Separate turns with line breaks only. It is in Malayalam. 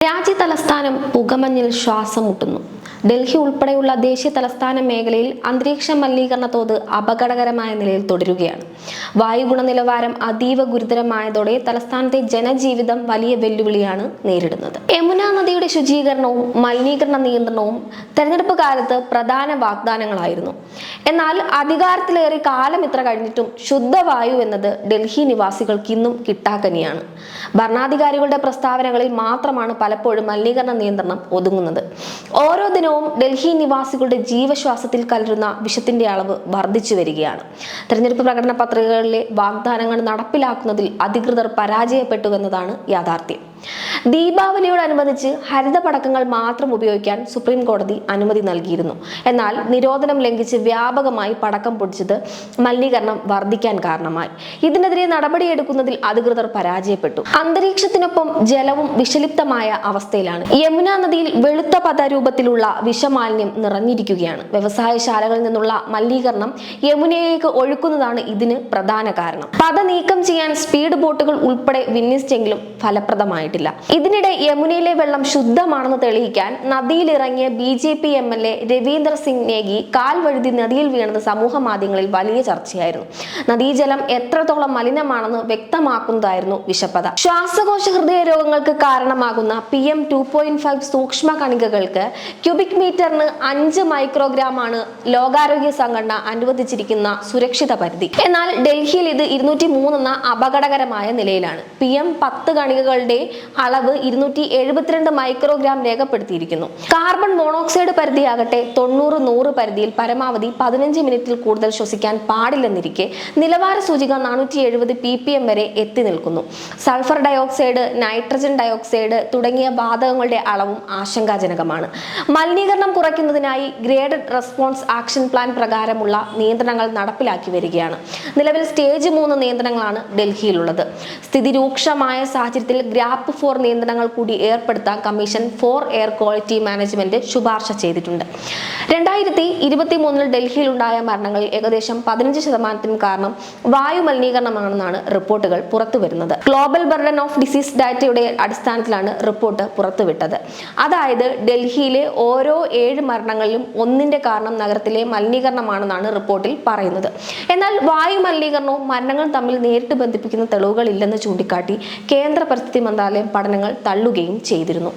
രാജ്യ തലസ്ഥാനം പുകമഞ്ഞിൽ ശ്വാസം മുട്ടുന്നു. ഡൽഹി ഉൾപ്പെടെയുള്ള ദേശീയ തലസ്ഥാന മേഖലയിൽ അന്തരീക്ഷ മലിനീകരണ തോത് അപകടകരമായ നിലയിൽ തുടരുകയാണ്. വായു ഗുണനിലവാരം അതീവ ഗുരുതരമായതോടെ തലസ്ഥാനത്തെ ജനജീവിതം വലിയ വെല്ലുവിളിയാണ് നേരിടുന്നത്. യമുന നദിയുടെ ശുചീകരണവും മലിനീകരണ നിയന്ത്രണവും തെരഞ്ഞെടുപ്പ് കാലത്ത് പ്രധാന വാഗ്ദാനങ്ങളായിരുന്നു. എന്നാൽ അധികാരത്തിലേറെ കാലം ഇത്ര കഴിഞ്ഞിട്ടും ശുദ്ധവായു എന്നത് ഡൽഹി നിവാസികൾക്ക് ഇന്നും കിട്ടാക്കനിയാണ്. ഭരണാധികാരികളുടെ പ്രസ്താവനകളിൽ മാത്രമാണ് പലപ്പോഴും മലിനീകരണ നിയന്ത്രണം ഒതുങ്ങുന്നത്. ഓരോ ദിനവും ഡൽഹി നിവാസികളുടെ ജീവശ്വാസത്തിൽ കലരുന്ന വിഷത്തിന്റെ അളവ് വർദ്ധിച്ചു വരികയാണ്. തെരഞ്ഞെടുപ്പ് പ്രകടന പത്രികകളിലെ വാഗ്ദാനങ്ങൾ നടപ്പിലാക്കുന്നതിൽ അധികൃതർ പരാജയപ്പെട്ടുവെന്നതാണ് യാഥാർത്ഥ്യം. ദീപാവലിയോടനുബന്ധിച്ച് ഹരിത പടക്കങ്ങൾ മാത്രം ഉപയോഗിക്കാൻ സുപ്രീം കോടതി അനുമതി നൽകിയിരുന്നു. എന്നാൽ നിരോധനം ലംഘിച്ച് വ്യാപകമായി പടക്കം പൊടിച്ചത് മലിനീകരണം വർദ്ധിക്കാൻ കാരണമായി. ഇതിനെതിരെ നടപടിയെടുക്കുന്നതിൽ അധികൃതർ പരാജയപ്പെട്ടു. അന്തരീക്ഷത്തിനൊപ്പം ജലവും വിഷലിപ്തമായ അവസ്ഥയിലാണ്. യമുന നദിയിൽ വെളുത്ത പദരൂപത്തിലുള്ള വിഷമാലിന്യം നിറഞ്ഞിരിക്കുകയാണ്. വ്യവസായശാലകളിൽ നിന്നുള്ള മലിനീകരണം യമുനയിലേക്ക് ഒഴുക്കുന്നതാണ് ഇതിന് പ്രധാന കാരണം. പദ നീക്കം ചെയ്യാൻ സ്പീഡ് ബോട്ടുകൾ ഉൾപ്പെടെ വിന്യസിച്ചെങ്കിലും ഫലപ്രദമായിട്ടില്ല. ഇതിനിടെ യമുനയിലെ വെള്ളം ശുദ്ധമാണെന്ന് തെളിയിക്കാൻ നദിയിലിറങ്ങിയ BJP MLA രവീന്ദർ സിംഗ് നേഗി കാൽ വഴുതി നദിയിൽ വീണത് സമൂഹ മാധ്യമങ്ങളിൽ വലിയ ചർച്ചയായിരുന്നു. നദീജലം എത്രത്തോളം മലിനമാണെന്ന് വ്യക്തമാക്കുന്നതായിരുന്നു വിഷപ്പത. ശ്വാസകോശ ഹൃദയ രോഗങ്ങൾക്ക് കാരണമാകുന്ന PM 2.5 സൂക്ഷ്മ കണികകൾക്ക് ക്യൂബിക് മീറ്ററിന് 5 മൈക്രോഗ്രാം ആണ് ലോകാരോഗ്യ സംഘടന അനുവദിച്ചിരിക്കുന്ന സുരക്ഷിത പരിധി. എന്നാൽ ഡൽഹിയിൽ ഇത് 203 എന്ന അപകടകരമായ നിലയിലാണ്. PM 10 കണികകളുടെ അളവ് 272 മൈക്രോഗ്രാം രേഖപ്പെടുത്തിയിരിക്കുന്നു. കാർബൺ മോണോക്സൈഡ് പരിധിയാകട്ടെ 90-100 പരിധിയിൽ പരമാവധി 15 മിനിറ്റിൽ കൂടുതൽ ശ്വസിക്കാൻ പാടില്ലെന്നിരിക്കെ നിലവാര സൂചിക 470 ppm വരെ എത്തി നിൽക്കുന്നു. സൾഫർ ഡയോക്സൈഡ്, നൈട്രജൻ ഡയോക്സൈഡ് തുടങ്ങിയ വാതകങ്ങളുടെ അളവും ആശങ്കാജനകമാണ്. മലിനീകരണം കുറയ്ക്കുന്നതിനായി ഗ്രേഡഡ് റെസ്പോൺസ് ആക്ഷൻ പ്ലാൻ പ്രകാരമുള്ള നിയന്ത്രണങ്ങൾ നടപ്പിലാക്കി വരികയാണ്. നിലവിൽ സ്റ്റേജ് 3 നിയന്ത്രണങ്ങളാണ് ഡൽഹിയിലുള്ളത്. സ്ഥിതി രൂക്ഷമായ സാഹചര്യത്തിൽ ഗ്രാപ്പ് 4 നിയന്ത്രണങ്ങൾ കൂടി ഏർപ്പെടുത്താൻ commission for air quality management ശുപാർശ ചെയ്തിട്ടുണ്ട്. 2023 ഡൽഹിയിലുണ്ടായ മരണങ്ങളിൽ ഏകദേശം 15% കാരണം വായു മലിനീകരണമാണെന്നാണ് റിപ്പോർട്ടുകൾ പുറത്തുവരുന്നത്. ഗ്ലോബൽ ബർഡൻ ഓഫ് ഡിസീസ് ഡാറ്റയുടെ അടിസ്ഥാനത്തിലാണ് റിപ്പോർട്ട് പുറത്തുവിട്ടത്. അതായത് ഡൽഹിയിലെ ഓരോ 7 മരണങ്ങളിലും 1ന്റെ കാരണം നഗരത്തിലെ മലിനീകരണമാണെന്നാണ് റിപ്പോർട്ടിൽ പറയുന്നത്. എന്നാൽ വായു മലിനീകരണവും മരണങ്ങളും തമ്മിൽ നേരിട്ട് ബന്ധിപ്പിക്കുന്ന തെളിവുകൾ ഇല്ലെന്ന് ചൂണ്ടിക്കാട്ടി കേന്ദ്ര പരിസ്ഥിതി മന്ത്രാലയം പഠനങ്ങൾ തള്ളുകയും ചെയ്തിരുന്നു.